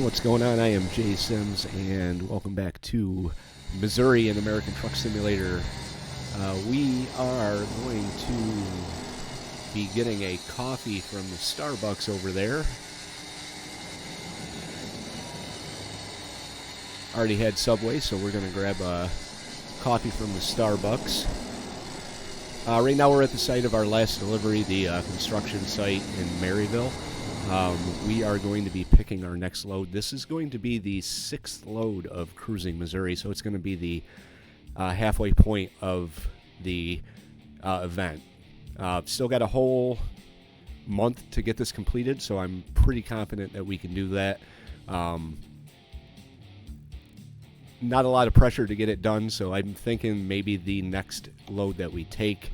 What's going on? I am Jay Sims, and welcome back to Missouri, an American Truck Simulator. We are going to be getting a coffee from the Starbucks over there. Already had Subway, so we're going to grab a coffee from the Starbucks. Right now we're at the site of our last delivery, the construction site in Maryville. We are going to be picking our next load. This is going to be the 6th load of Cruising Missouri, so it's going to be the halfway point of the event. Still got a whole month to get this completed, so I'm pretty confident that we can do that. Not a lot of pressure to get it done, so I'm thinking maybe the next load that we take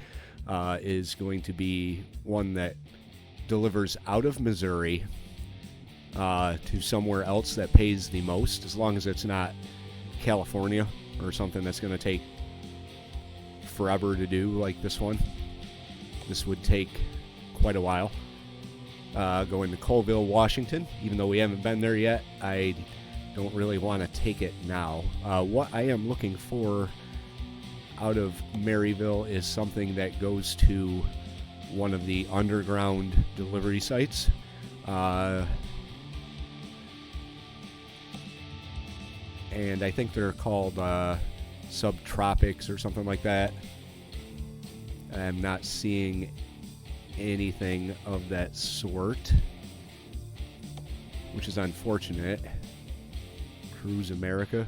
is going to be one that delivers out of Missouri to somewhere else that pays the most, as long as it's not California or something that's going to take forever to do like this one. This would take quite a while. Going to Colville, Washington, even though we haven't been there yet, I don't really want to take it now. What I am looking for out of Maryville is something that goes to one of the underground delivery sites. And I think they're called Subtropics or something like that. I'm not seeing anything of that sort, which is unfortunate. Cruise America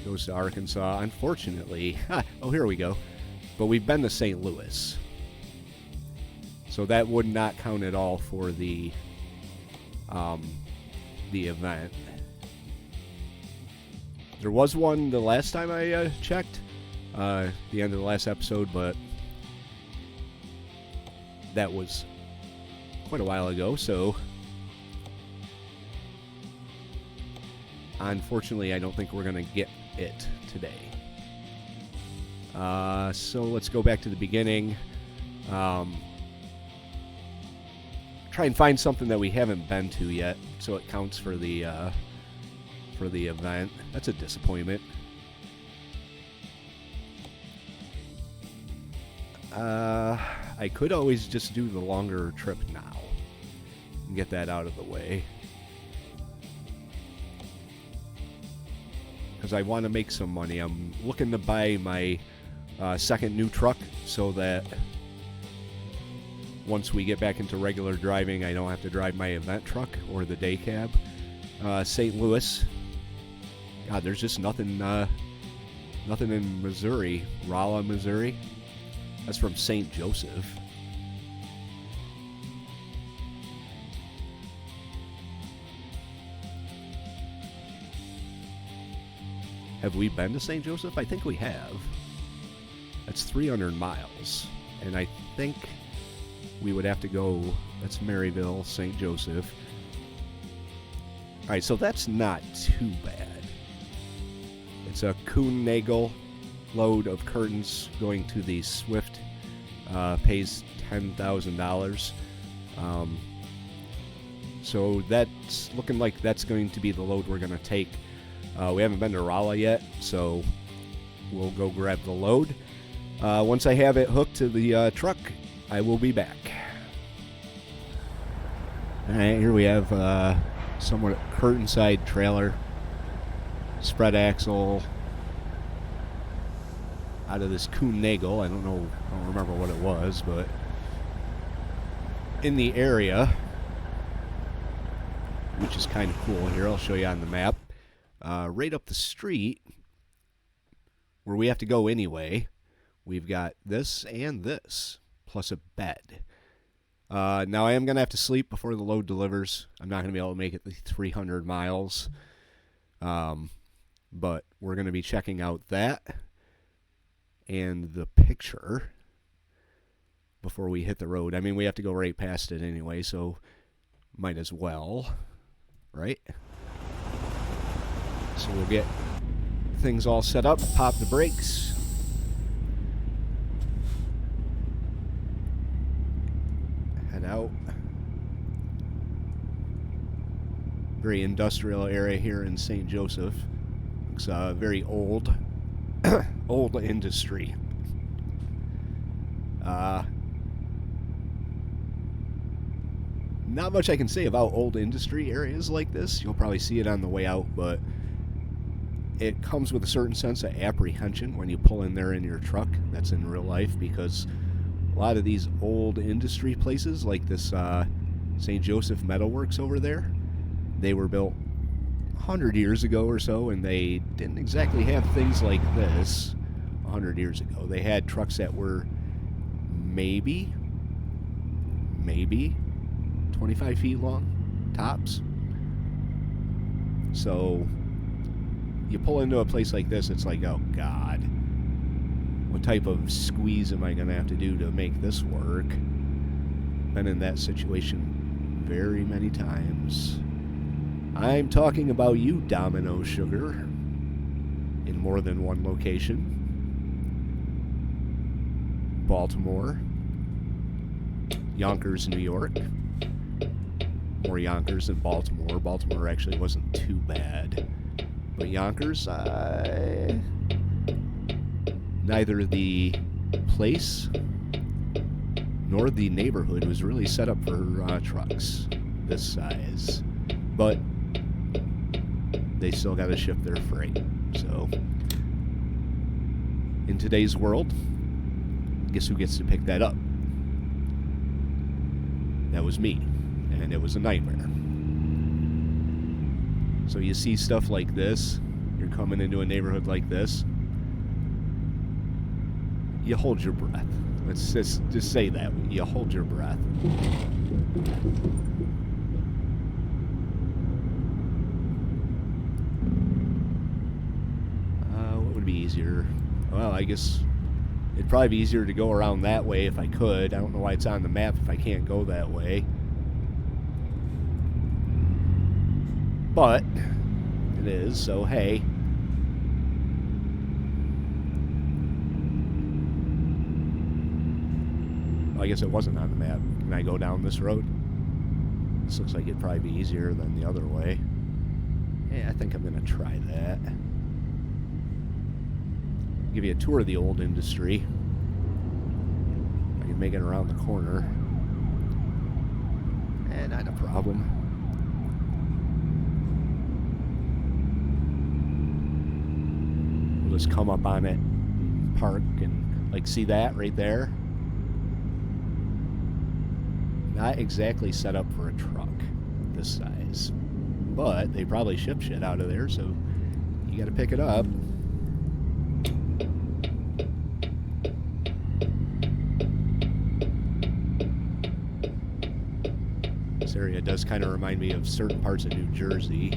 goes to Arkansas. Unfortunately, oh, here we go. But we've been to St. Louis. So that would not count at all for the event. There was one the last time I checked, the end of the last episode, but that was quite a while ago, so unfortunately I don't think we're going to get it today. So let's go back to the beginning. Try and find something that we haven't been to yet, so it counts for the event. That's a disappointment. I could always just do the longer trip now and get that out of the way, because I want to make some money. I'm looking to buy my second new truck so that once we get back into regular driving, I don't have to drive my event truck or the day cab. St. Louis. God, there's just nothing in Missouri. Rolla, Missouri. That's from St. Joseph. Have we been to St. Joseph? I think we have. That's 300 miles. And I think we would have to go, that's Maryville, St. Joseph. Alright, so that's not too bad. It's a Kuhn-Nagel load of curtains going to the Swift. Pays $10,000. So that's looking like that's going to be the load we're going to take. We haven't been to Rolla yet, so we'll go grab the load. Once I have it hooked to the truck, I will be back. Alright, here we have somewhat curtain side trailer, spread axle out of this Kuhn-Nagel. I don't remember what it was, but in the area, which is kind of cool. Here, I'll show you on the map. Right up the street, where we have to go anyway, we've got this and this, plus a bed. Now I am going to have to sleep before the load delivers. I'm not going to be able to make it the 300 miles. But we're going to be checking out that and the picture before we hit the road. I mean, we have to go right past it anyway, so might as well, right? So we'll get things all set up, pop the brakes. Head out. very industrial area here in St. Joseph. It's very old, old industry. Not much I can say about old industry areas like this. You'll probably see it on the way out, but it comes with a certain sense of apprehension when you pull in there in your truck. That's in real life, because a lot of these old industry places, like this St. Joseph Metalworks over there, they were built 100 years ago or so, and they didn't exactly have things like this 100 years ago. They had trucks that were maybe 25 feet long, tops. So you pull into a place like this, it's like, oh God, what type of squeeze am I going to have to do to make this work? Been in that situation very many times. I'm talking about you, Domino Sugar, in more than one location. Baltimore, Yonkers, New York. More Yonkers than Baltimore. Baltimore actually wasn't too bad. But Yonkers, neither the place nor the neighborhood was really set up for trucks this size. But they still got to ship their freight. So, in today's world, guess who gets to pick that up? That was me. And it was a nightmare. So you see stuff like this, you're coming into a neighborhood like this, you hold your breath. Let's just say that. You hold your breath. What would be easier? Well, I guess it'd probably be easier to go around that way if I could. I don't know why it's on the map if I can't go that way. But it is, so hey. Well, I guess it wasn't on the map. Can I go down this road? This looks like it'd probably be easier than the other way. Yeah, I think I'm going to try that. Give you a tour of the old industry. I can make it around the corner. Not a problem. We'll just come up on it and park and, like, see that right there? Not exactly set up for a truck this size. But they probably ship shit out of there, so you gotta pick it up. This area does kind of remind me of certain parts of New Jersey.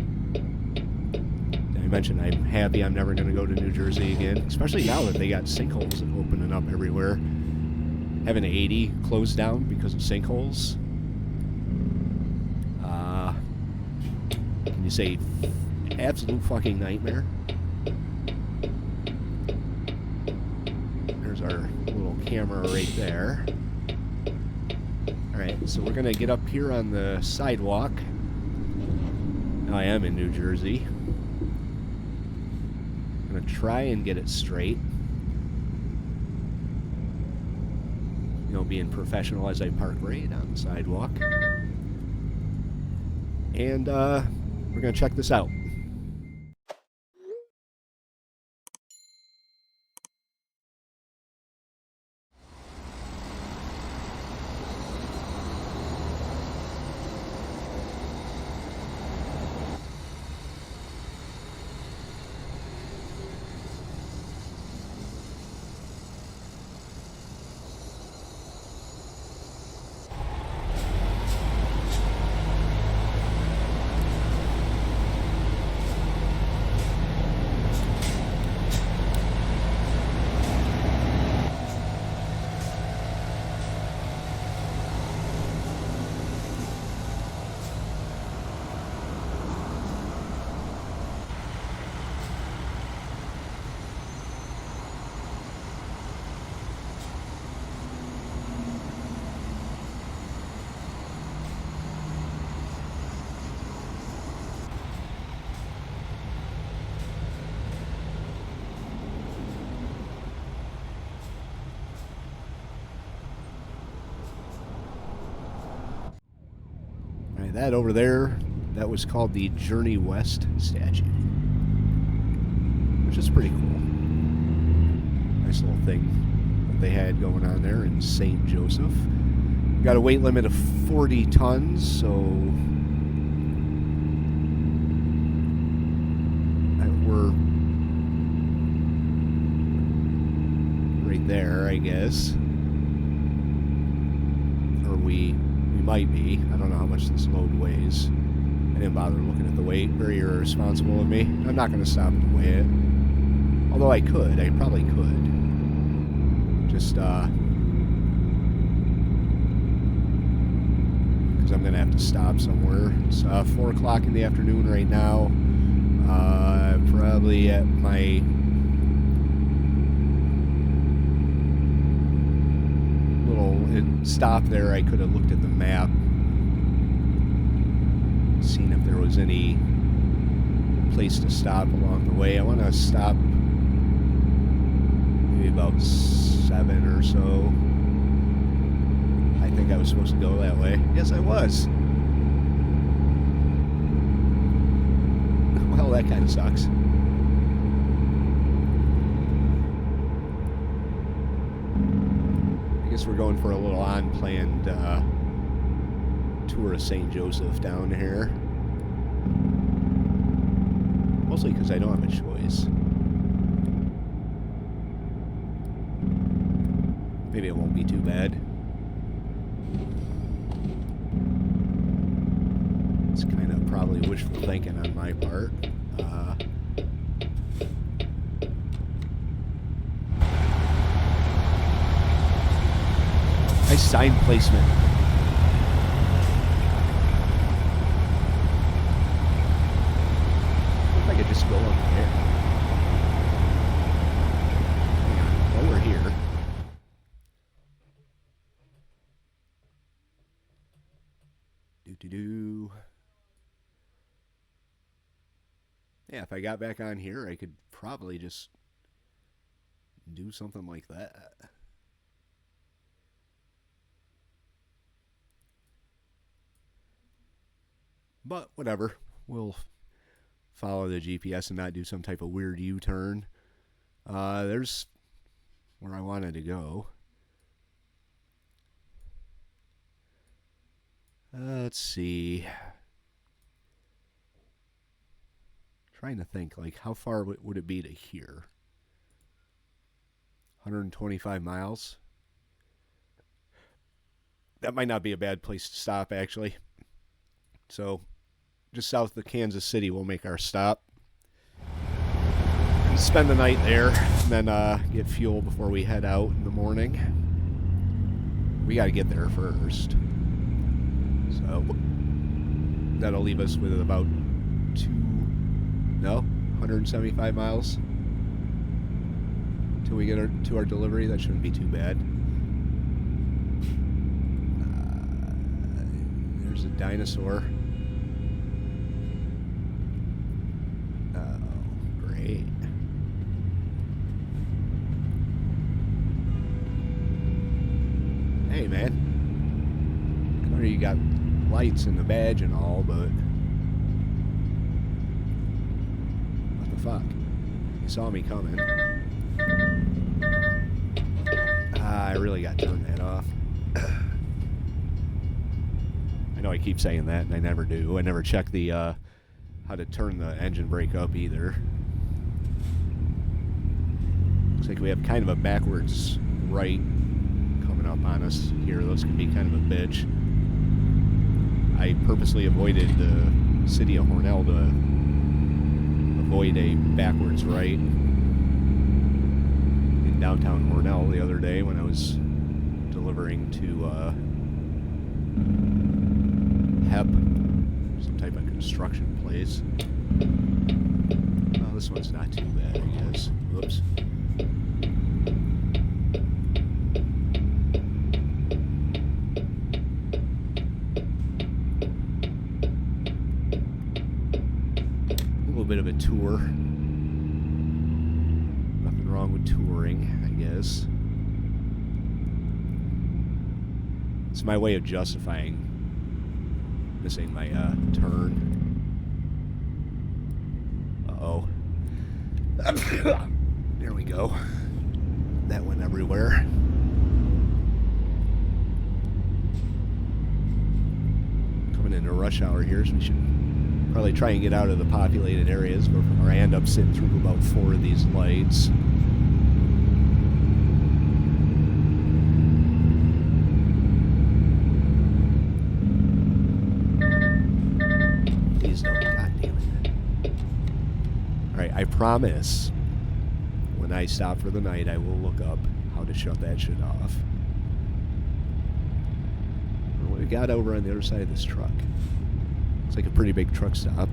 I mentioned I'm happy I'm never going to go to New Jersey again, especially now that they got sinkholes opening up everywhere. Having 80 closed down because of sinkholes. Can you say absolute fucking nightmare? There's our little camera right there. Alright, so we're going to get up here on the sidewalk. Now I am in New Jersey. I'm going to try and get it straight. You know, being professional as I park right on the sidewalk. And we're going to check this out. All right, that over there, that was called the Journey West statue, which is pretty cool. Nice little thing that they had going on there in St. Joseph. Got a weight limit of 40 tons, so we're right there, I guess. Or we might be. I don't know how much this load weighs. I didn't bother looking at the weight. Very irresponsible of me. I'm not going to stop and weigh it. Although I could. I probably could. Just, because I'm going to have to stop somewhere. It's 4 o'clock in the afternoon right now. Probably at my little stop there, I could have looked at the map, seen if there was any place to stop along the way. I want to stop maybe about 7 or so. I think I was supposed to go that way. Yes, I was. Well, that kind of sucks. I guess we're going for a little unplanned tour of St. Joseph down here. Mostly because I don't have a choice. Maybe it won't be too bad. It's kind of probably wishful thinking on my part. Nice sign placement. If I could just go up there. Hang on, while we're here. Do. Yeah, if I got back on here, I could probably just do something like that. But whatever, we'll follow the GPS and not do some type of weird U-turn. There's where I wanted to go. Let's see. Trying to think, like, how far would it be to here? 125 miles? That might not be a bad place to stop, actually. So, just south of Kansas City, we'll make our stop. Spend the night there, and then get fuel before we head out in the morning. We got to get there first. So, that'll leave us with about 175 miles until we get to our delivery. That shouldn't be too bad. There's a dinosaur. Oh, great. Hey, man. I know you got lights and the badge and all, but what the fuck? You saw me coming. I really got to turn that off. I know I keep saying that, and I never do. I never check the how to turn the engine brake up either. Looks like we have kind of a backwards right coming up on us here. Those can be kind of a bitch. I purposely avoided the city of Hornell to avoid a backwards right in downtown Hornell the other day when I was delivering to HEP, some type of construction place. Well, this one's not too bad, I guess. Whoops. Bit of a tour. Nothing wrong with touring, I guess. It's my way of justifying Missing my turn. Uh-oh. There we go. That went everywhere. Coming into rush hour here, so we should probably try and get out of the populated areas before I end up sitting through about 4 of these lights. Please don't. God damn it. Alright, I promise when I stop for the night, I will look up how to shut that shit off. What we got over on the other side of this truck? It's like a pretty big truck stop.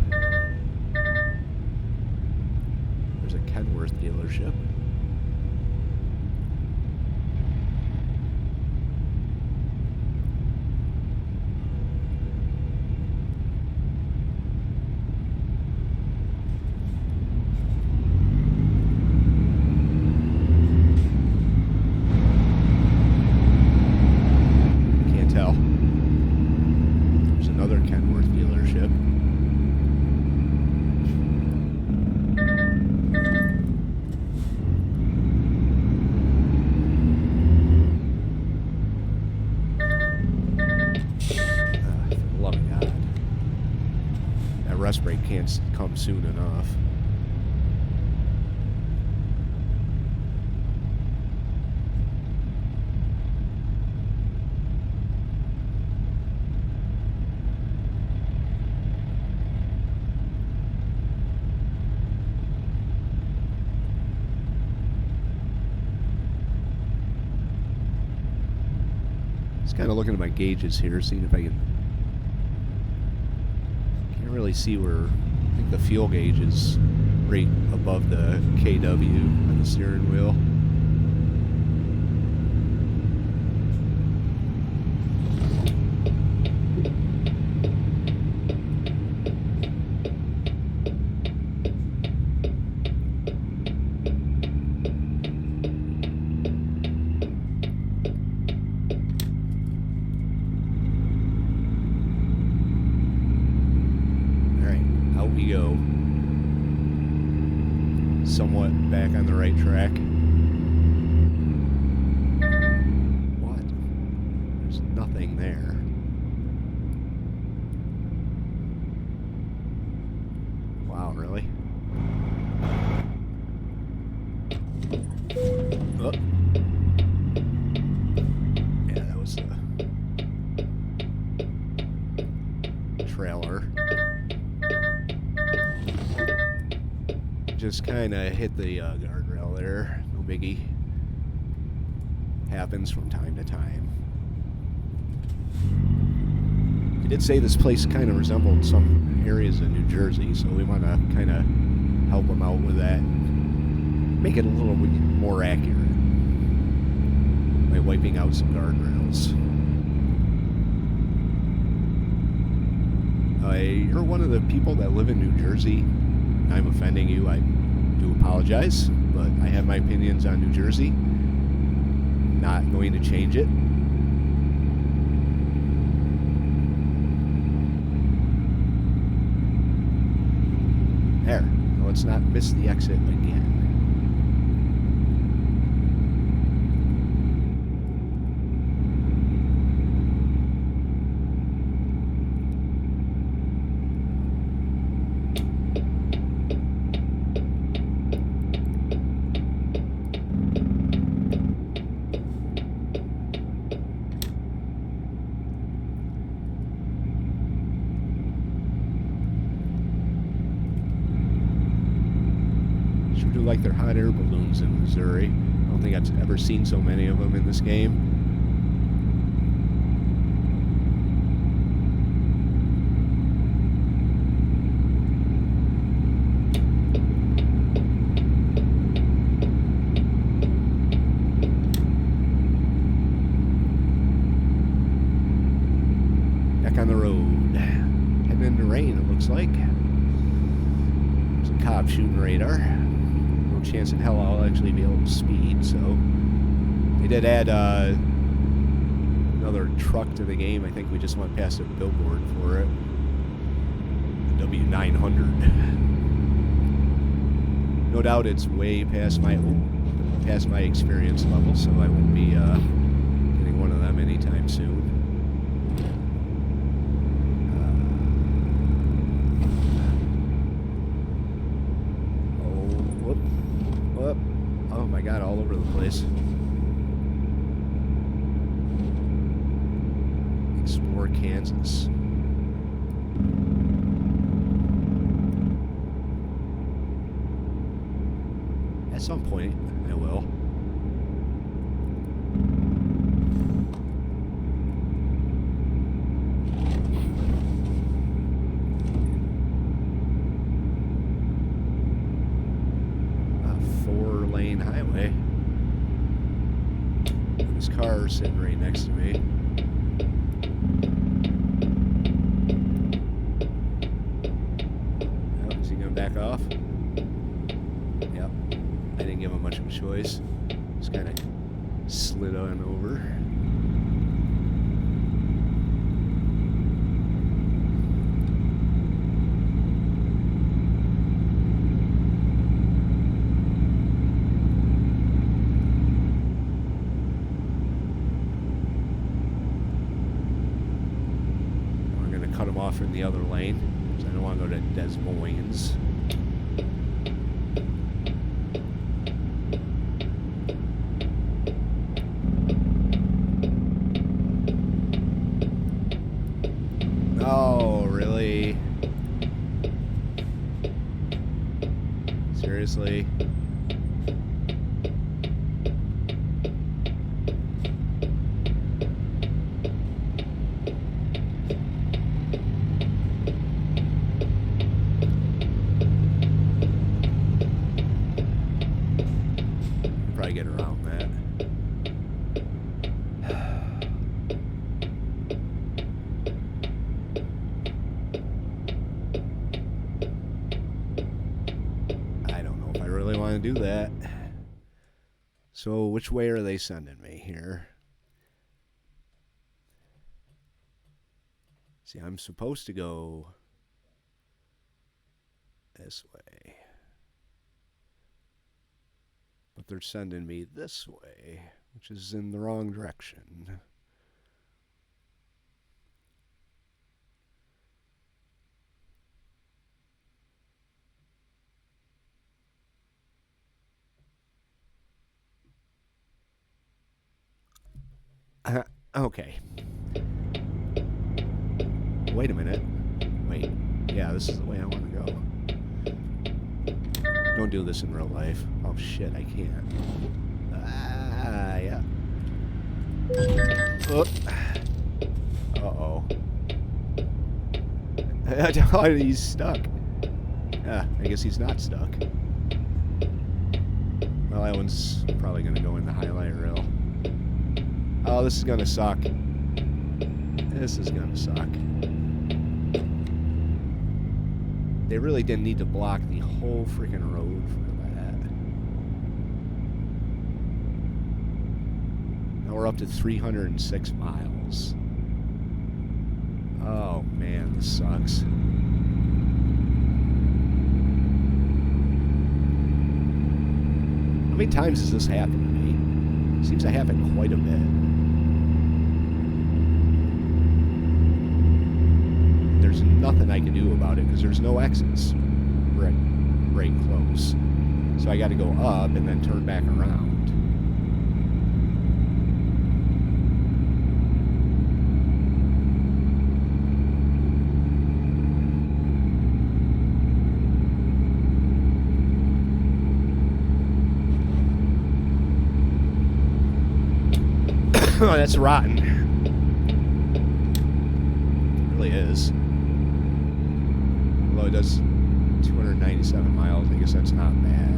There's a Kenworth dealership. Can't tell. There's another Kenworth dealership. For the love of God. That rest break can't come soon enough. Just kind of looking at my gauges here, seeing if I can. Can't really see where. I think the fuel gauge is right above the KW on the steering wheel. We go. Somewhat back on the right track. What? There's nothing there. Wow, really? Oh. Yeah, that was the trailer. Just kind of hit the guardrail there. No biggie. Happens from time to time. He did say this place kind of resembled some areas of New Jersey, so we want to kind of help him out with that. Make it a little bit more accurate by wiping out some guardrails. You're one of the people that live in New Jersey. I'm offending you. I do apologize, but I have my opinions on New Jersey. Not going to change it. There. Now let's not miss the exit again. Like their hot air balloons in Missouri. I don't think I've ever seen so many of them in this game. Back on the road. Heading into rain, it looks like. There's a cop shooting radar. Chance in hell I'll actually be able to speed, so they did add another truck truck to the game. I think we just went past a billboard for it. The W900. No doubt it's way past my experience level, so I won't be getting one of them anytime soon. Oh my god, all over the place. Explore Kansas. At some point, I will. Four-lane highway. This car is sitting right next to me. Oh, is he gonna back off? Yep. I didn't give him much of a choice. Just kind of slid on over. Cut him off in the other lane because I don't want to go to Des Moines. Oh, really? Seriously? Get around that. I don't know if I really want to do that. So which way are they sending me here? See, I'm supposed to go this way. But they're sending me this way, which is in the wrong direction. Okay. Wait a minute. Wait. Yeah, this is the way I want to go. Don't do this in real life. Oh shit, I can't. Ah, yeah. Uh-oh. Oh, he's stuck. Ah, I guess he's not stuck. Well, that one's probably going to go in the highlight reel. Oh, this is going to suck. This is going to suck. They really didn't need to block the whole freaking road for that. Now we're up to 306 miles. Oh man, this sucks. How many times has this happened to me? Seems to happen quite a bit. There's nothing I can do about it because there's no exits right close. So I got to go up and then turn back around. Oh, that's rotten. It really is. Although it does 297 miles, I guess that's not bad.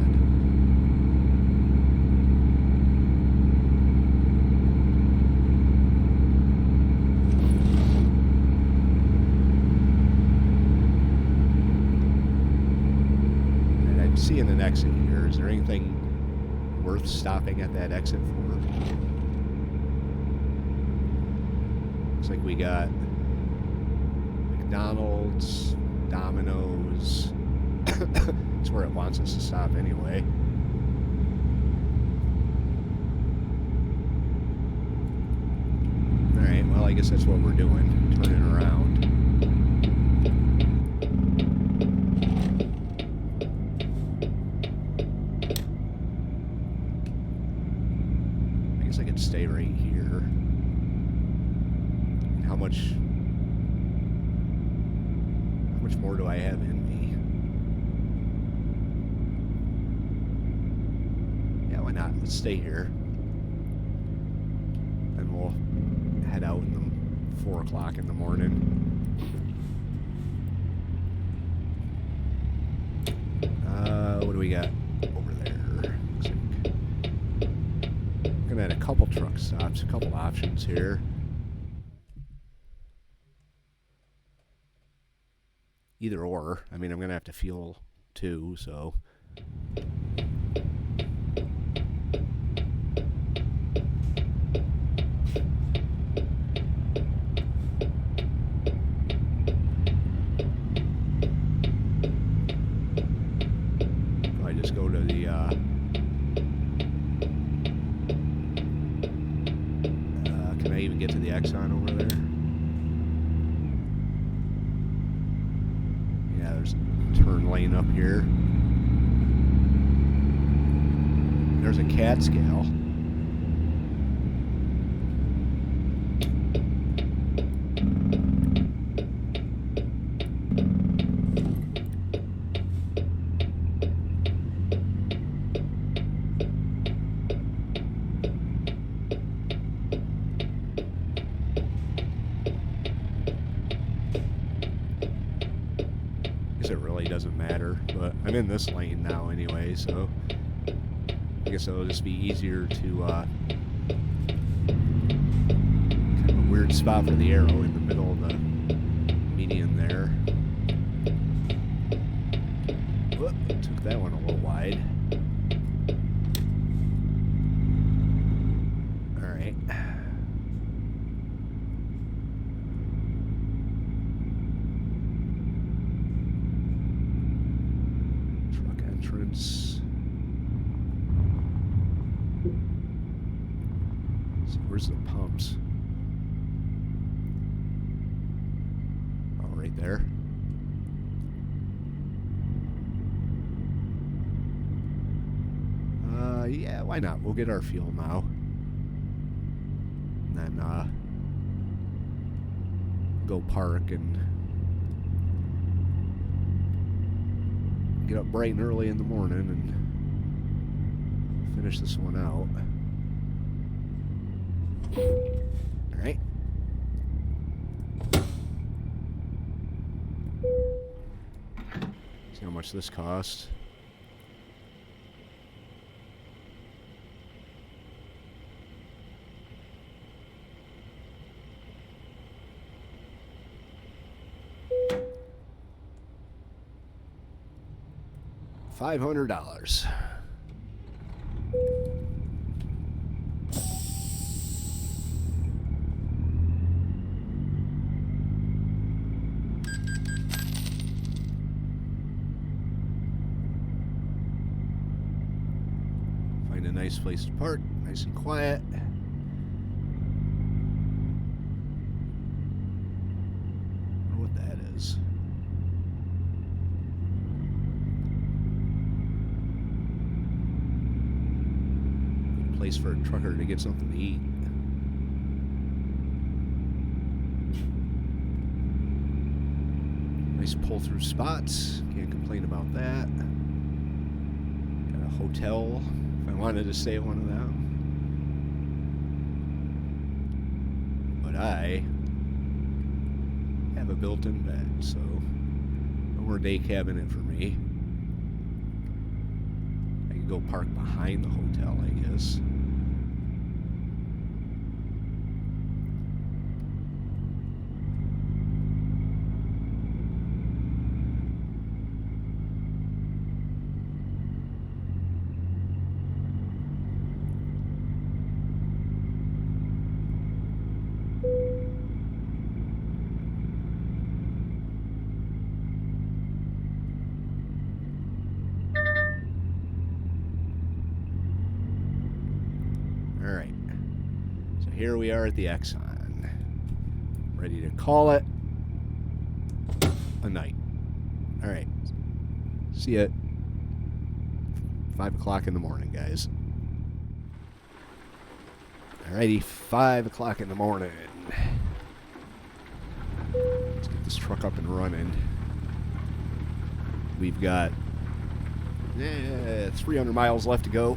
And I'm seeing an exit here. Is there anything worth stopping at that exit for? Looks like we got McDonald's, Domino's. It's where it wants us to stop anyway. Alright, well, I guess that's what we're doing. Turning around. I guess I could stay right here. How much more do I have in me? Yeah, why not? Let's stay here. Then we'll head out in the 4 o'clock in the morning. What do we got over there? Looks like looking at a couple truck stops, a couple options here. Either or. I mean, I'm going to have to fuel too, so. I just go to the, can I even get to the Exxon over there? There's a turn lane up here. There's a Catscale. It really doesn't matter, but I'm in this lane now anyway, so I guess it'll just be easier to kind of a weird spot for the arrow in the middle of the median there. Whoop, took that one a little wide. Alright. Entrance. So where's the pumps? Oh, right there. Yeah, why not? We'll get our fuel now. And then, go park and get up bright and early in the morning and finish this one out. Alright. See how much this costs. $500. Find a nice place to park, nice and quiet. I wonder what that is. Place for a trucker to get something to eat. Nice pull through spots. Can't complain about that. Got a hotel if I wanted to stay at one of them. But I have a built-in bed, so no more day cabinet for me. I can go park behind the hotel, I guess. here we are at the Exxon. Ready to call it a night. All right. See you at 5 o'clock in the morning, guys. Alrighty, 5 o'clock in the morning. Let's get this truck up and running. We've got 300 miles left to go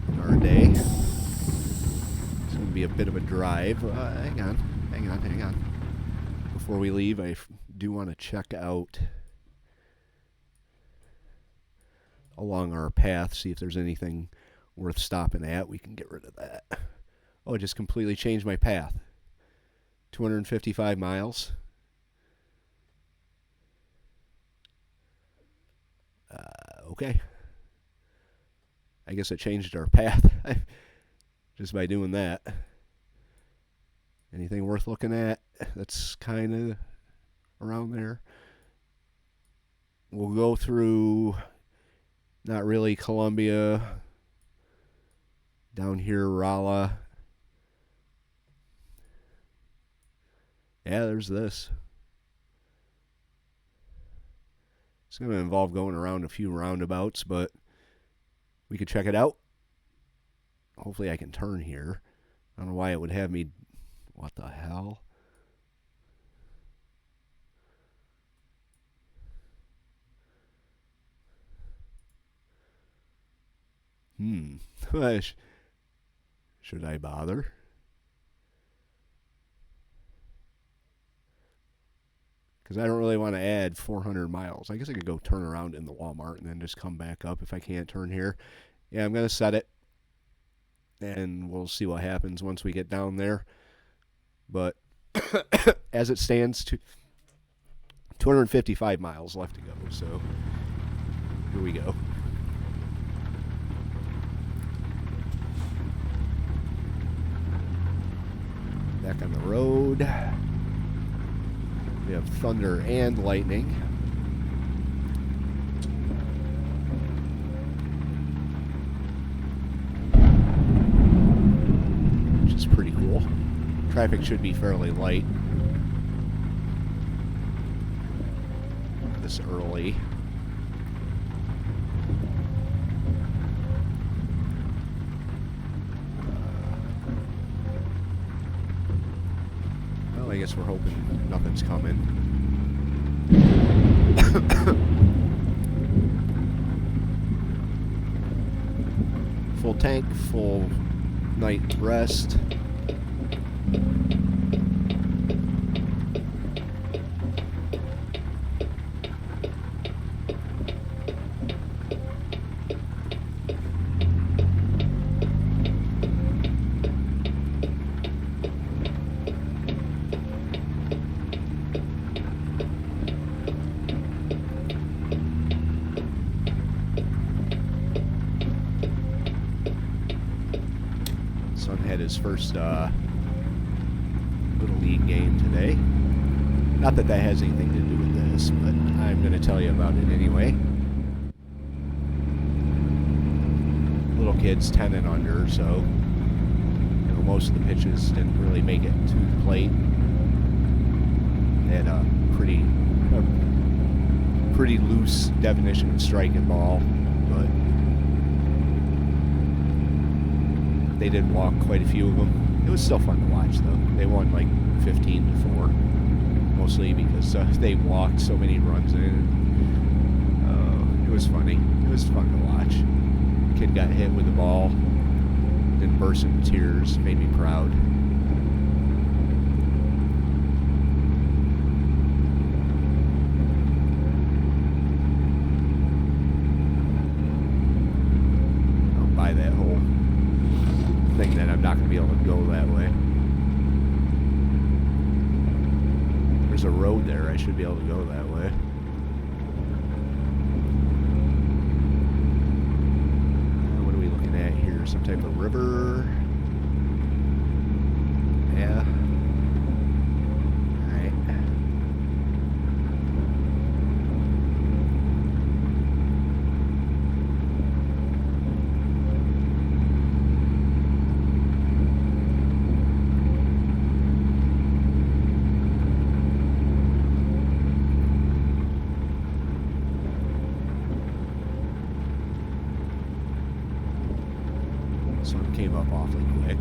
in our day. It's going to be a bit of a drive. Hang on. Before we leave, I do want to check out along our path, see if there's anything worth stopping at. We can get rid of that. Oh, it just completely changed my path. 255 miles. Okay. I guess it changed our path just by doing that. Anything worth looking at that's kind of around there? We'll go through, not really, Columbia. Down here, Rolla. Yeah, there's this. It's going to involve going around a few roundabouts, but we could check it out. Hopefully I can turn here. I don't know why it would have me... What the hell? Should I bother? Because I don't really want to add 400 miles. I guess I could go turn around in the Walmart and then just come back up if I can't turn here. Yeah, I'm going to set it. And we'll see what happens once we get down there. But as it stands, 255 miles left to go. So here we go. Back on the road. We have thunder and lightning. Which is pretty cool. Traffic should be fairly light this early. Well, I guess we're hoping nothing's coming. Full tank, full night rest. Son had his first Little League game today. Not that that has anything to do with this, but I'm going to tell you about it anyway. Little kids 10 and under, so most of the pitches didn't really make it to the plate. They had a pretty loose definition of striking ball, but they did walk quite a few of them. It was still fun to watch, though. They won like 15-4, mostly because they walked so many runs in. It was funny. It was fun to watch. Kid got hit with the ball, then burst into tears. Made me proud. I'll buy that whole thing that I'm not going to be able to go that way. There's a road there. I should be able to go that way. What are we looking at here? Some type of river? Yeah. Alright. gave up awfully quick.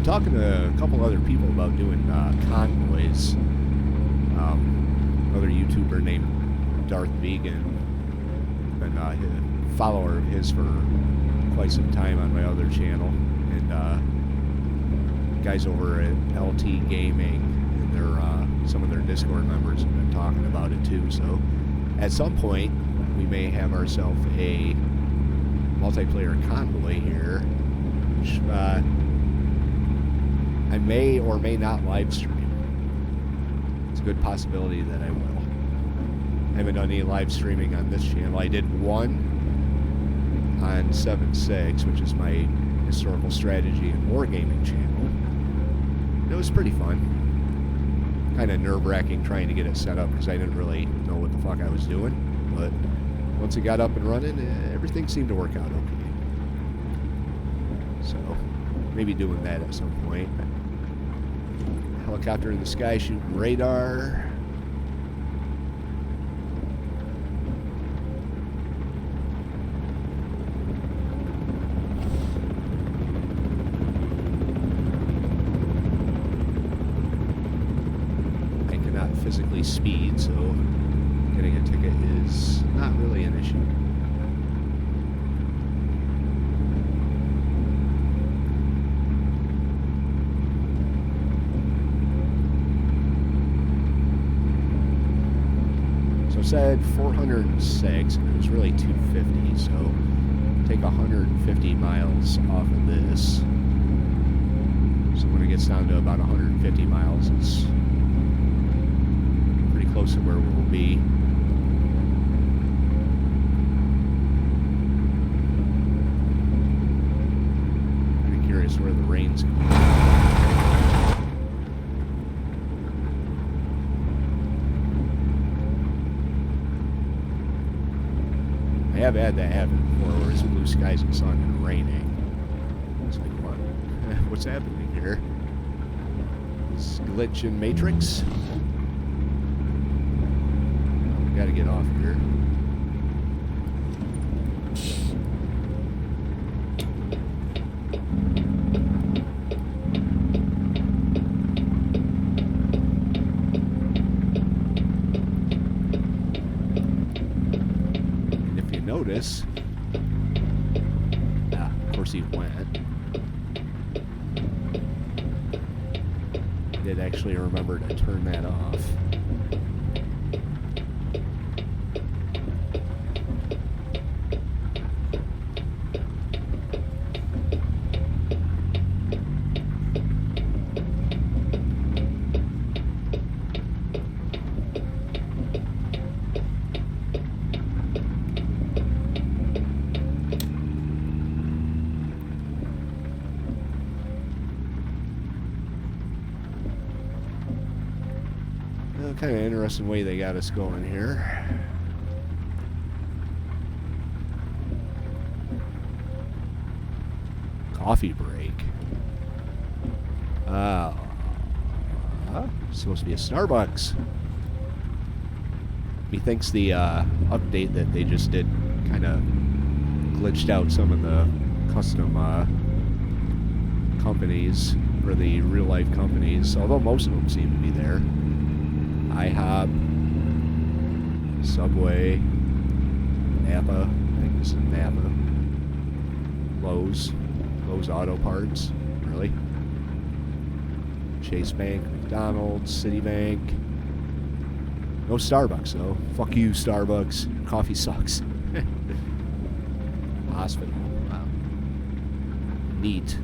Talking to a couple other people about doing convoys. Another YouTuber named Darth Vegan, been a follower of his for quite some time on my other channel, and guys over at LT Gaming and their some of their Discord members have been talking about it too. So at some point we may have ourselves a multiplayer convoy here, which I may or may not live stream. It's a good possibility that I will. I haven't done any live streaming on this channel. I did one on 7.6, which is my historical strategy and wargaming channel. It was pretty fun. Kind of nerve-wracking trying to get it set up because I didn't really know what the fuck I was doing. But once it got up and running, everything seemed to work out okay. So maybe doing that at some point. Helicopter in the sky shooting radar. I cannot physically speed, so getting a ticket is not really an issue. Said 406, and it was really 250, so take 150 miles off of this. So when it gets down to about 150 miles, it's pretty close to where we'll be. Pretty curious where the rain's going. I have had that happen before, where it's blue skies and sun and raining. It's like, what? What's happening here? This glitch in Matrix? We gotta get off here. Notice. Of course he went. I did actually remember to turn that off. Kind of interesting way they got us going here. Coffee break. Supposed to be a Starbucks. Methinks the update that they just did kind of glitched out some of the custom companies for the real life companies, although most of them seem to be there. IHOP, Subway, Napa, I think this is Napa, Lowe's Auto Parts, really? Chase Bank, McDonald's, Citibank. No Starbucks though. Fuck you, Starbucks. Coffee sucks. Hospital. Wow. Neat.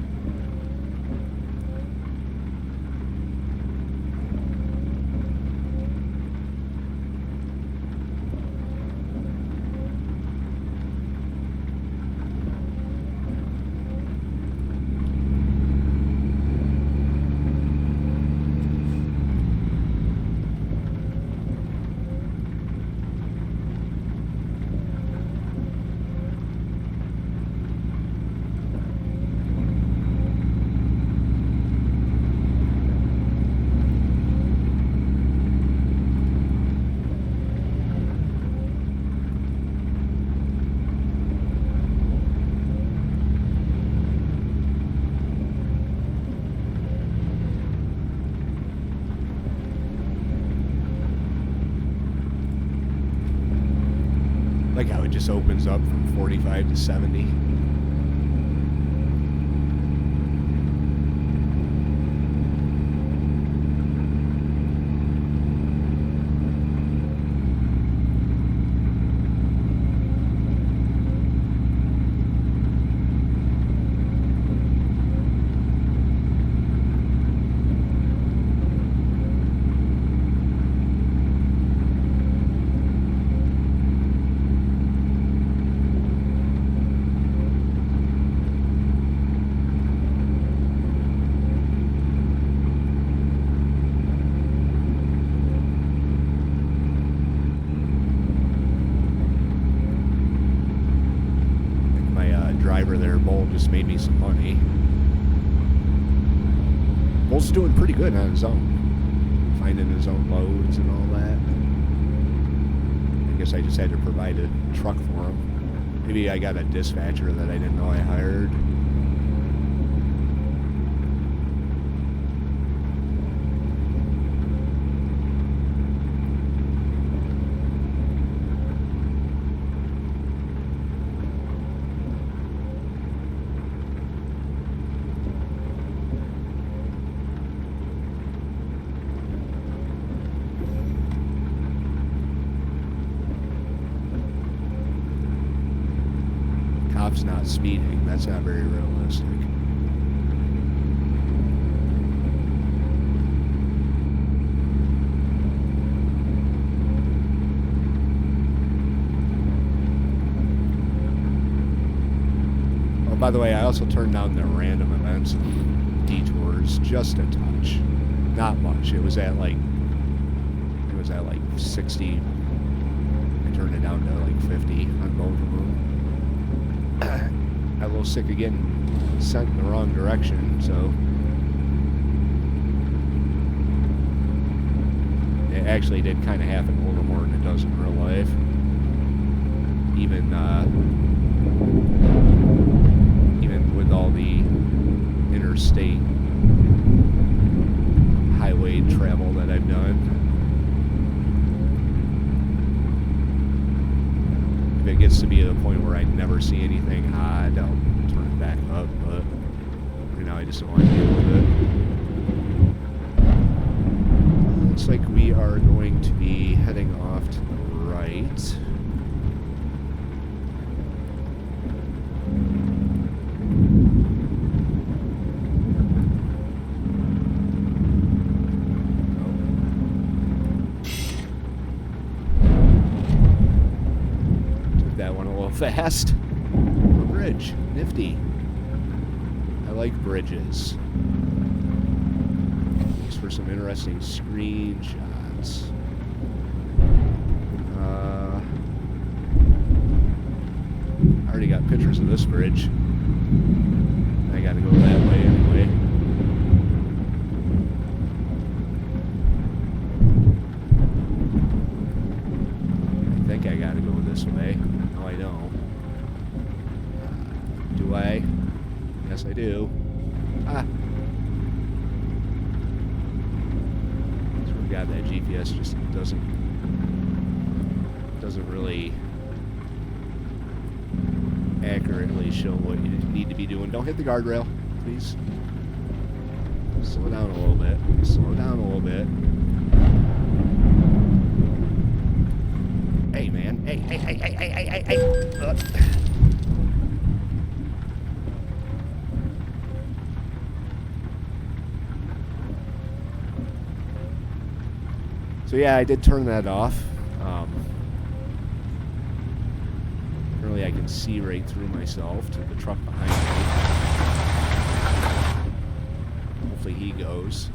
it just opens up from 45 to 70. Driver there, Bull, just made me some money. Bull's doing pretty good on his own, finding his own loads and all that. I guess I just had to provide a truck for him. Maybe I got a dispatcher that I didn't know I hired. Cop's not speeding. That's not very realistic. Oh, by the way, I also turned down the random events and detours just a touch. Not much. It was at like 60. I turned it down to like 50 on both of them. Got a little sick of getting sent in the wrong direction, so it actually did kind of happen a little more than it does in real life. Even with all the interstate highway travel that I've done. If it gets to be to the point where I never see anything odd, I'll turn it back up, but right now I just don't want to deal with it. Looks like we are going to be heading off to the right. Fast. Bridge. Nifty. I like bridges. Thanks for some interesting screenshots. I already got pictures of this bridge. I gotta go that way anyway. I think I gotta go this way. No, I don't. Do I? Yes, I do. Ah. So we got that GPS just doesn't really accurately show what you need to be doing. Don't hit the guardrail, please. Slow down a little bit. Slow down a little bit. Hey, man. Hey. So yeah, I did turn that off. Apparently I can see right through myself to the truck behind me. Hopefully he goes.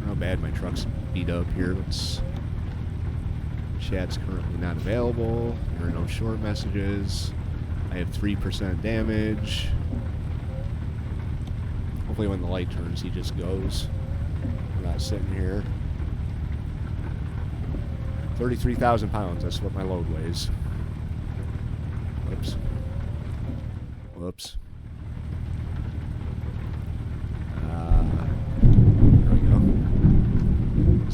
How bad my truck's beat up here. Chat's currently not available. There are no short messages. I have 3% damage. Hopefully when the light turns, he just goes. We're not sitting here. 33,000 pounds, that's what my load weighs. Whoops. There we go.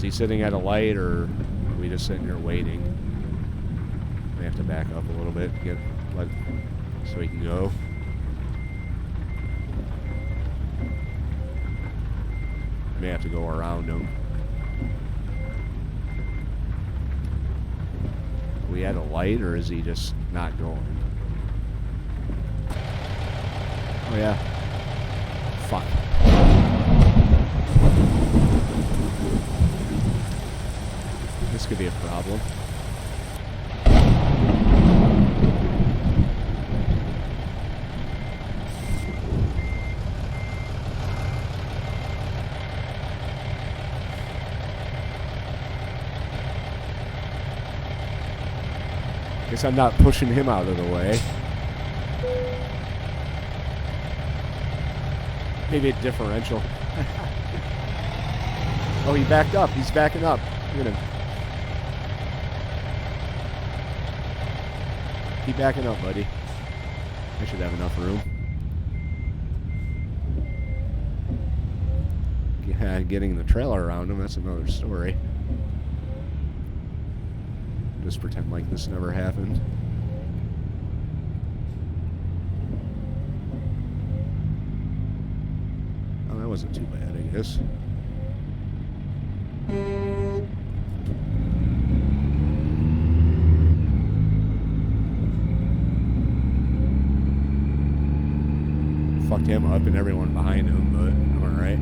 he sitting at a light, or are we just sitting here waiting? We have to back up a little bit, so he can go. May have to go around him. Are we at a light, or is he just not going? Oh yeah. Fuck. This could be a problem. Guess I'm not pushing him out of the way. Maybe a differential. Oh, he backed up. He's backing up. Look at him. Keep backing up, buddy. I should have enough room. Yeah, getting the trailer around him, that's another story. Just pretend like this never happened. Oh, that wasn't too bad, I guess. Fucked him up and everyone behind him, but I'm alright.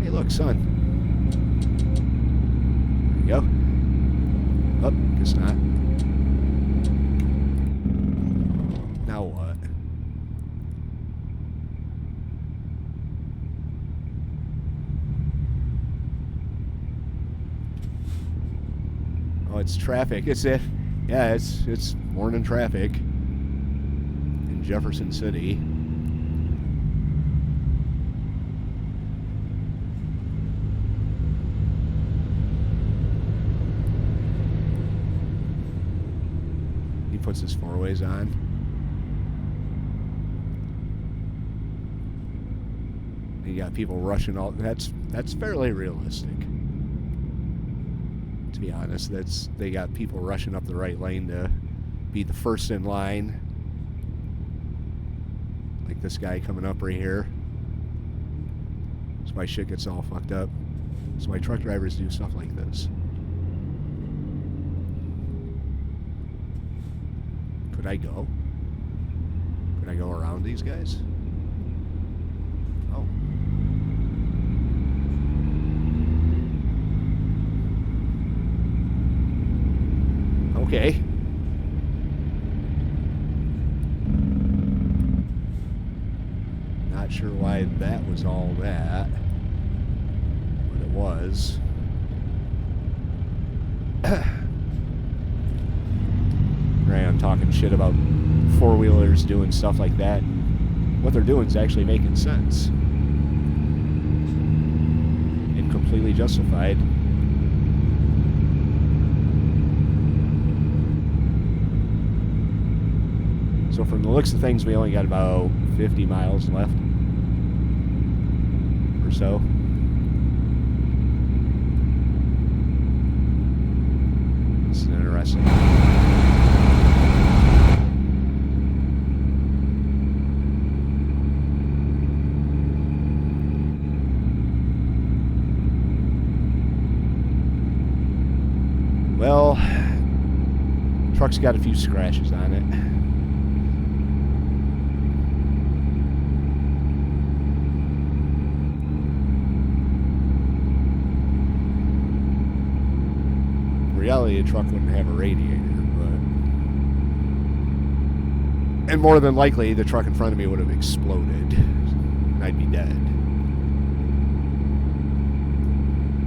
Hey, look, sun. There you go. Oh, guess not. Now what? Oh, it's traffic. It's it. Yeah, it's morning traffic in Jefferson City. Puts his four-ways on. You got people rushing all. That's fairly realistic. To be honest, they got people rushing up the right lane to be the first in line. Like this guy coming up right here. That's why shit gets all fucked up. That's why truck drivers do stuff like this. Could I go? Could I go around these guys? Oh. Okay. Not sure why that was all that, but it was. Right, I'm talking shit about four-wheelers doing stuff like that. What they're doing is actually making sense. And completely justified. So from the looks of things, we only got about 50 miles left. Or so. This is interesting. Well, truck's got a few scratches on it. In reality, a truck wouldn't have a radiator, but... And more than likely, the truck in front of me would have exploded. And I'd be dead.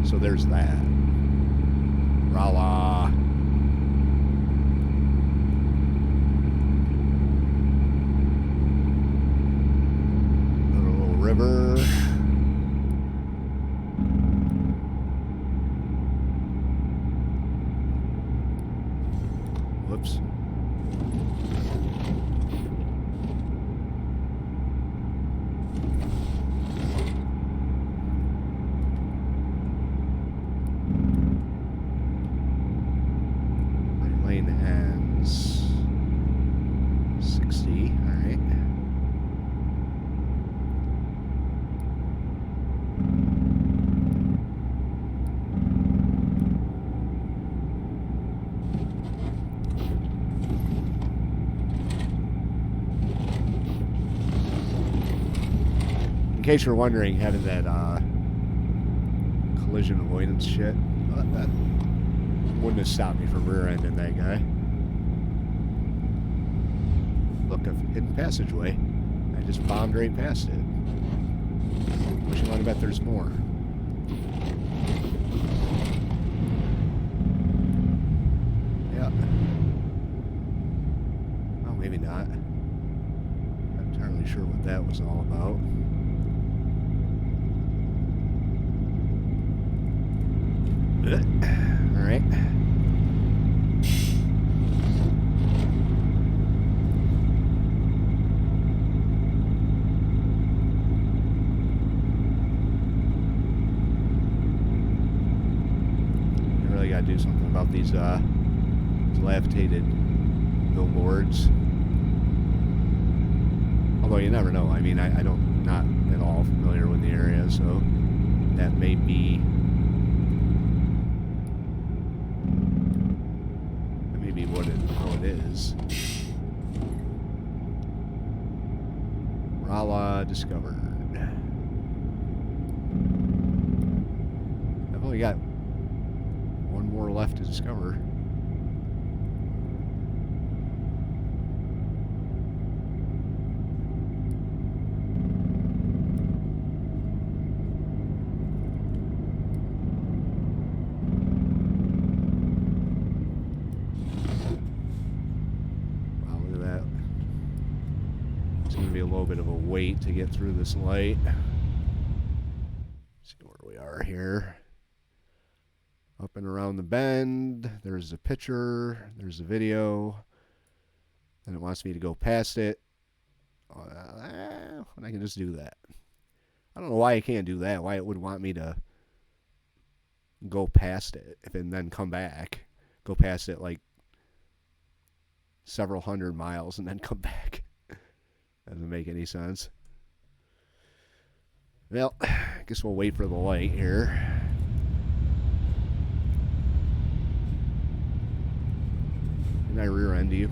So there's that. Rolla. Little river. Whoops. In case you're wondering, having that collision avoidance shit, that wouldn't have stopped me from rear-ending that guy. Look, a hidden passageway. I just bombed right past it. What you want to bet there's more? Yeah. Oh, maybe not. Not entirely sure what that was all about. All right. I really gotta do something about these dilapidated billboards. Although you never know. I mean, I don't not at all familiar with the area, so that may be. How it is. Rolla discovered. I've only got one more left to discover. Bit of a wait to get through this light. See where we are here. Up and around the bend. There's a picture. There's a video. And it wants me to go past it. And I can just do that. I don't know why I can't do that. Why it would want me to go past it and then come back. Go past it like several hundred miles and then come back. Doesn't make any sense. Well, I guess we'll wait for the light here. Didn't I rear-end you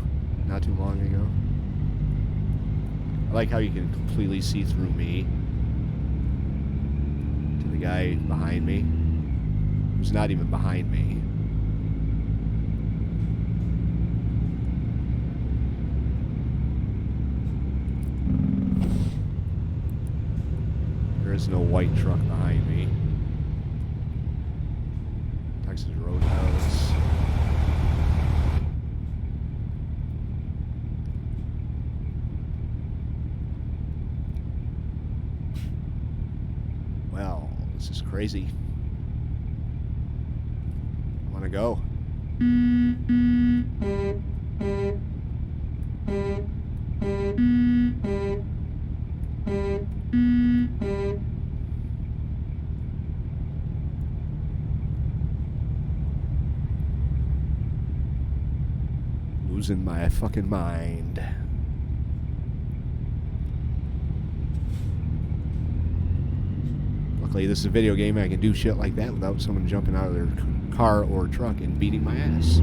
not too long ago? I like how you can completely see through me to the guy behind me, who's not even behind me. There's no white truck behind me. Texas Roadhouse. Well, this is crazy. I want to go. Losing my fucking mind. Luckily, this is a video game. I can do shit like that without someone jumping out of their car or truck and beating my ass.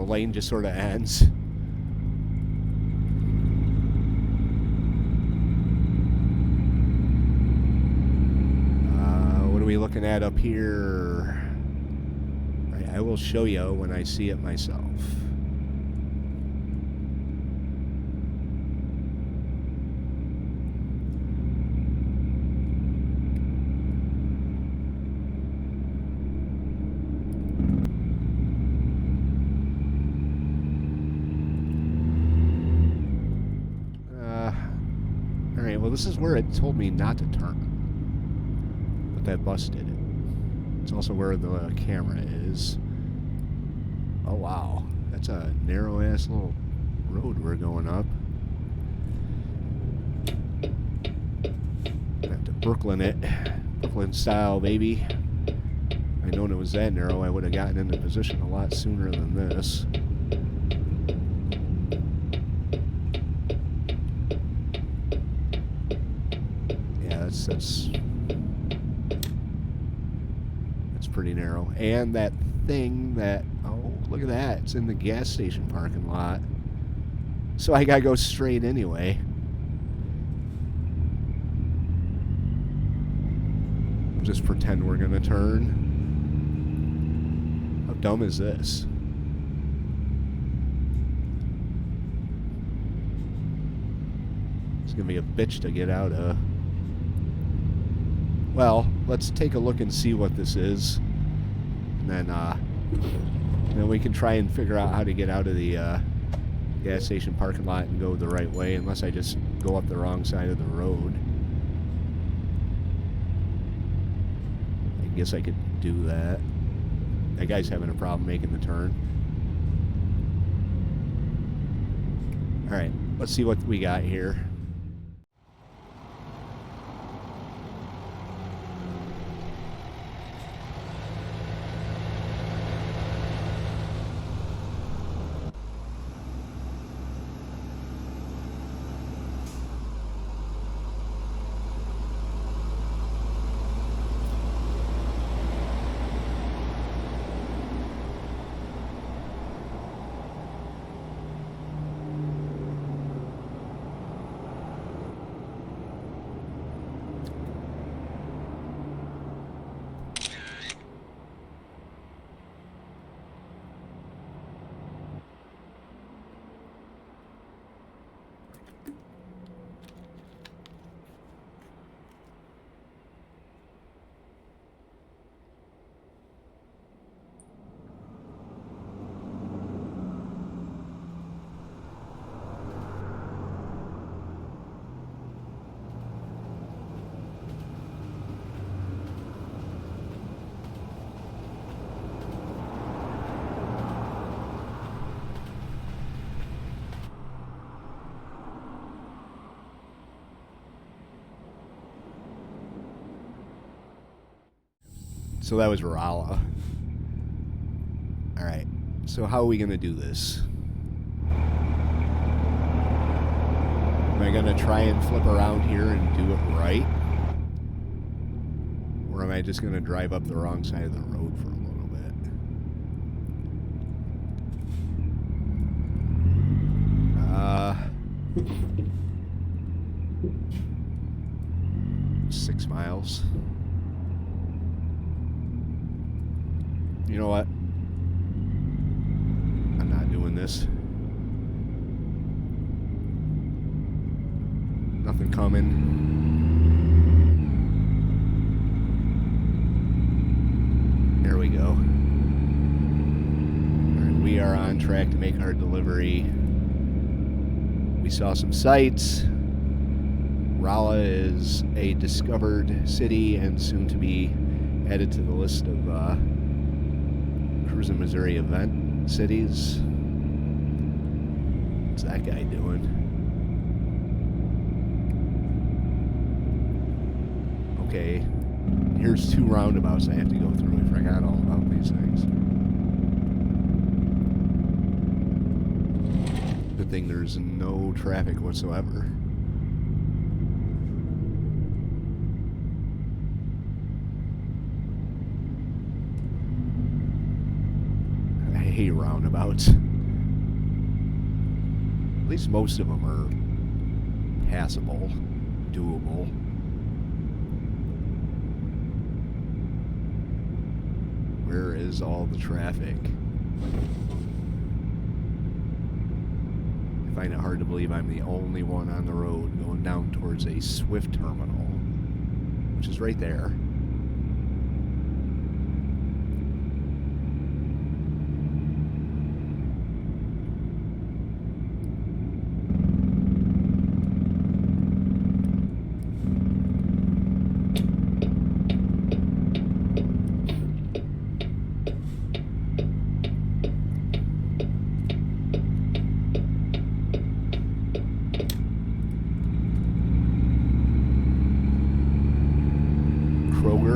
Lane just sort of ends. What are we looking at up here? I will show you when I see it myself. Well, this is where it told me not to turn, but that bus did it. It's also where the camera is. Oh, wow. That's a narrow-ass little road we're going up. I have to Brooklyn it. Brooklyn style, baby. I known it was that narrow, I would have gotten into position a lot sooner than this. Yeah, that's pretty narrow. And that thing that, oh, look at that. It's in the gas station parking lot. So I gotta go straight anyway. Just pretend we're gonna turn. How dumb is this? It's gonna be a bitch to get out of. Well, let's take a look and see what this is. And then we can try and figure out how to get out of the gas station parking lot and go the right way, unless I just go up the wrong side of the road. I guess I could do that. That guy's having a problem making the turn. Alright, let's see what we got here. So that was Rolla. Alright, so how are we going to do this? Am I going to try and flip around here and do it right? Or am I just going to drive up the wrong side of the road for a little bit? 6 miles. You know what? I'm not doing this. Nothing coming. There we go. Alright, we are on track to make our delivery. We saw some sights. Rolla is a discovered city and soon to be added to the list of Cruising Missouri event cities. What's that guy doing? Okay, here's 2 roundabouts I have to go through. I forgot all about these things. Good thing there's no traffic whatsoever. I hate roundabouts. At least most of them are passable, doable. Where is all the traffic? I find it hard to believe I'm the only one on the road going down towards a Swift terminal, which is right there.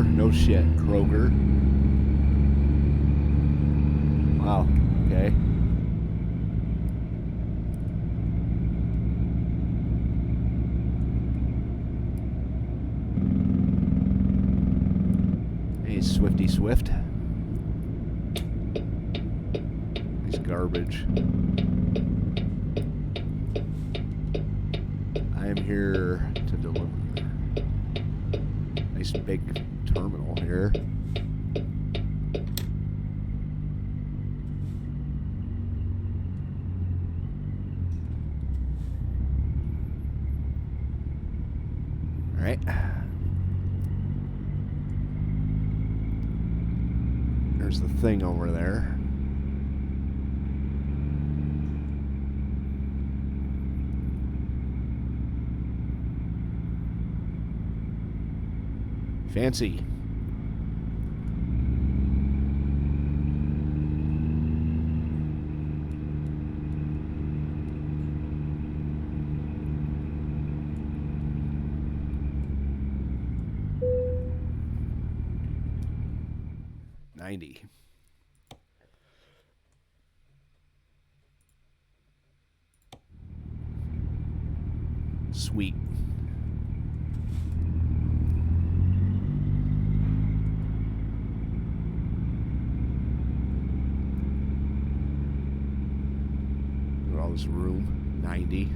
No shit, Kroger. Wow. Okay. Hey, Swifty Swift. Nice garbage. I am here to deliver. Nice big terminal here. All right. There's the thing over there. Fancy. $90. Sweet. Look at all this room. 90.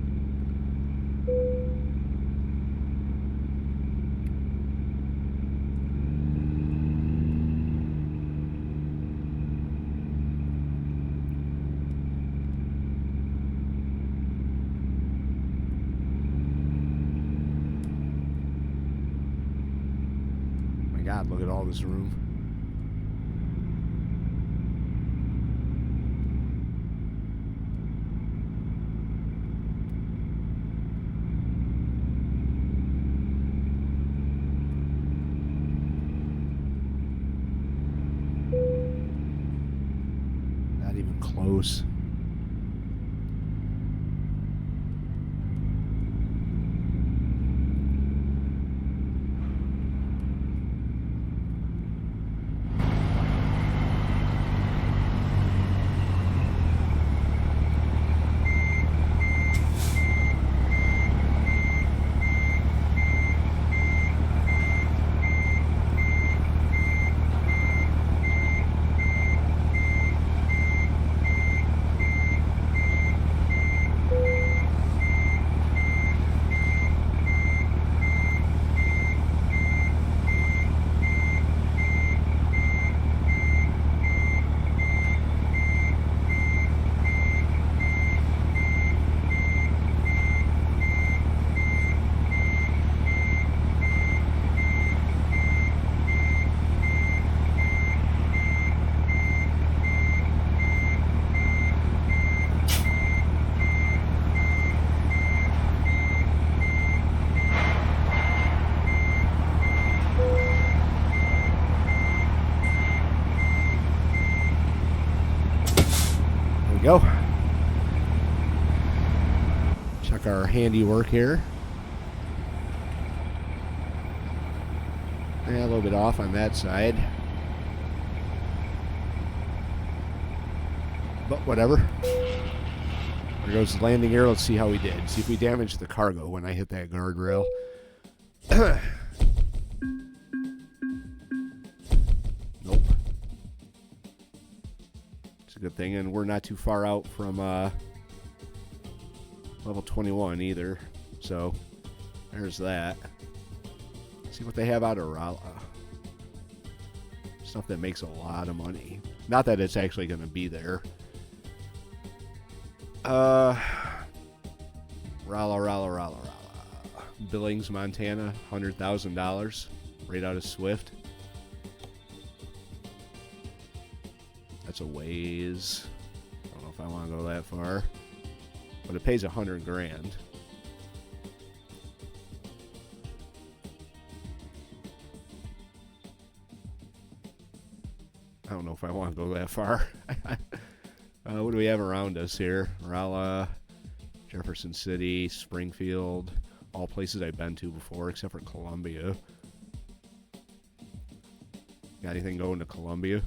God, look at all this room. Not even close. Go. Check our handiwork here. Yeah, a little bit off on that side. But whatever. There goes the landing gear. Let's see how we did. See if we damaged the cargo when I hit that guardrail. Nope. It's a good thing, and we're not too far out from level 21 either. So there's that. See what they have out of Rolla. Stuff that makes a lot of money. Not that it's actually going to be there. Rolla. Billings, Montana, $100,000 right out of Swift. That's a ways. I don't know if I want to go that far, but it pays $100,000. I don't know if I want to go that far. What do we have around us here? Rolla, Jefferson City, Springfield, all places I've been to before except for Columbia. Got anything going to Columbia?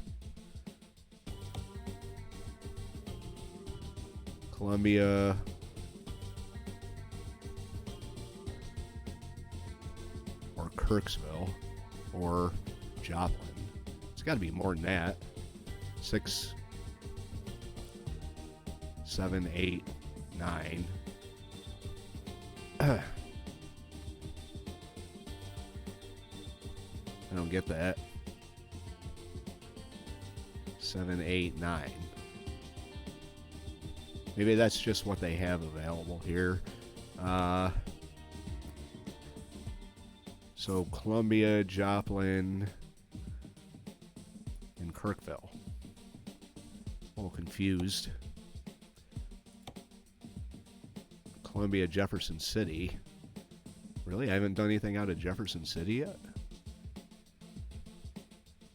Columbia. Or Kirksville. Or Joplin. It's got to be more than that. 6, 7, 8, 9. I don't get that. 7, 8, 9. Maybe that's just what they have available here. So Columbia, Joplin, and Kirkville. A little confused. Columbia, Jefferson City. Really? I haven't done anything out of Jefferson City yet?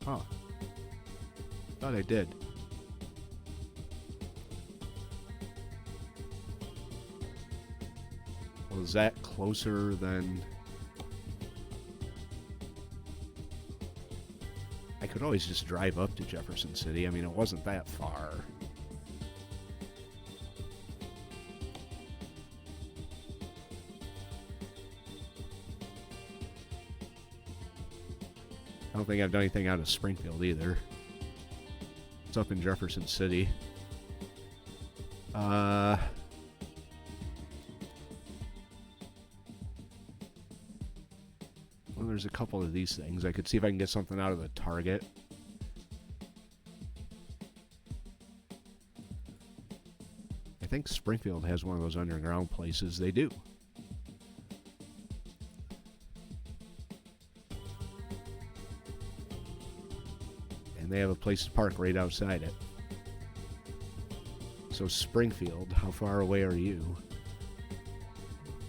Huh. Thought I did. Well, is that closer than... I could always just drive up to Jefferson City. I mean, it wasn't that far. I don't think I've done anything out of Springfield either. It's up in Jefferson City. Well, there's a couple of these things. I could see if I can get something out of the Target. I think Springfield has one of those underground places. They do. And they have a place to park right outside it. So Springfield, how far away are you?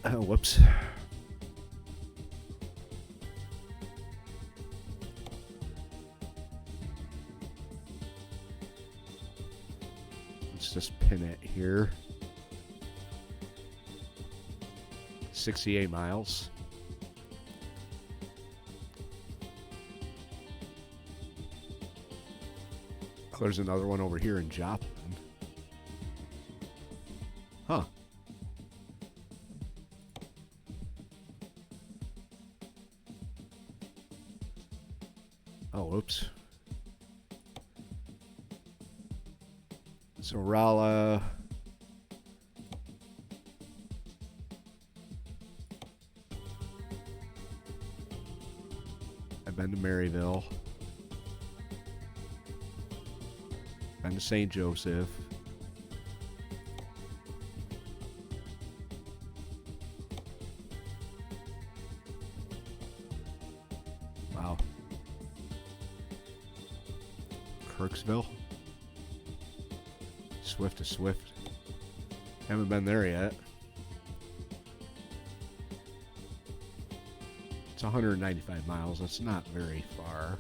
Oh, whoops. Let's just pin it here. 68 miles. Oh, there's another one over here in Joplin. Huh. Oh, oops. So Rolla. I've been to Maryville. Been to St. Joseph. Wow. Kirksville. Swift to Swift. Haven't been there yet. It's 195 miles. That's not very far.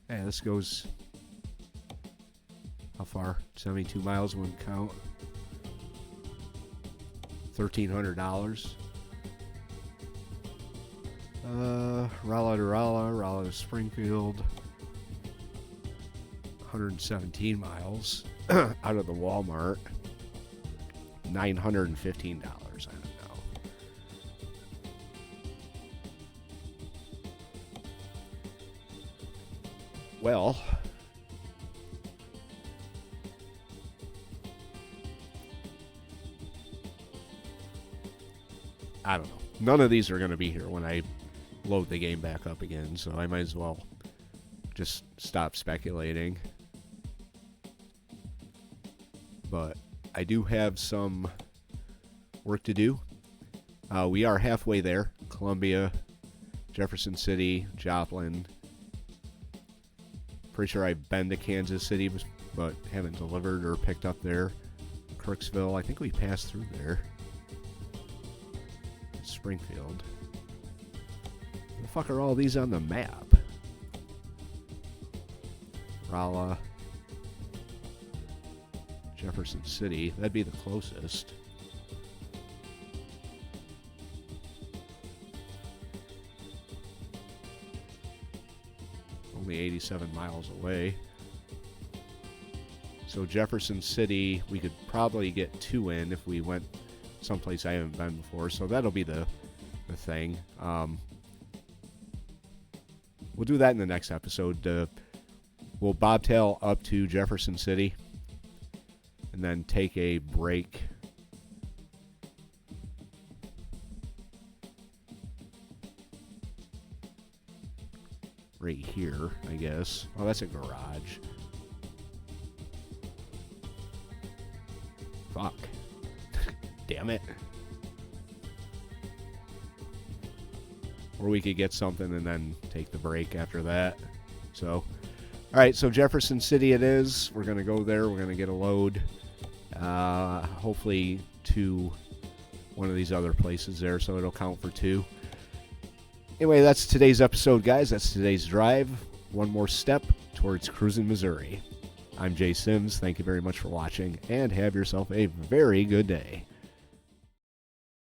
Hey, this goes... How far? 72 miles wouldn't count. $1,300. Rolla to Rolla, Rolla to Springfield. 117 miles out of the Walmart. $915. I don't know. Well, I don't know. None of these are going to be here when I load the game back up again, so I might as well just stop speculating. But I do have some work to do. We are halfway there. Columbia, Jefferson City, Joplin. Pretty sure I've been to Kansas City, but haven't delivered or picked up there. Kirksville, I think we passed through there. Springfield. Where the fuck are all these on the map? Rolla. Jefferson City. That'd be the closest. Only 87 miles away. So Jefferson City, we could probably get 2 in if we went someplace I haven't been before. So that'll be the thing. We'll do that in the next episode. We'll bobtail up to Jefferson City and then take a break. Right here, I guess. Oh, that's a garage. Fuck. Damn it. Or we could get something and then take the break after that. So, alright, so Jefferson City it is. We're going to go there. We're going to get a load. Hopefully to one of these other places there, so it'll count for 2. Anyway, that's today's episode, guys. That's today's drive. One more step towards cruising Missouri. I'm Jay Sims. Thank you very much for watching, and have yourself a very good day.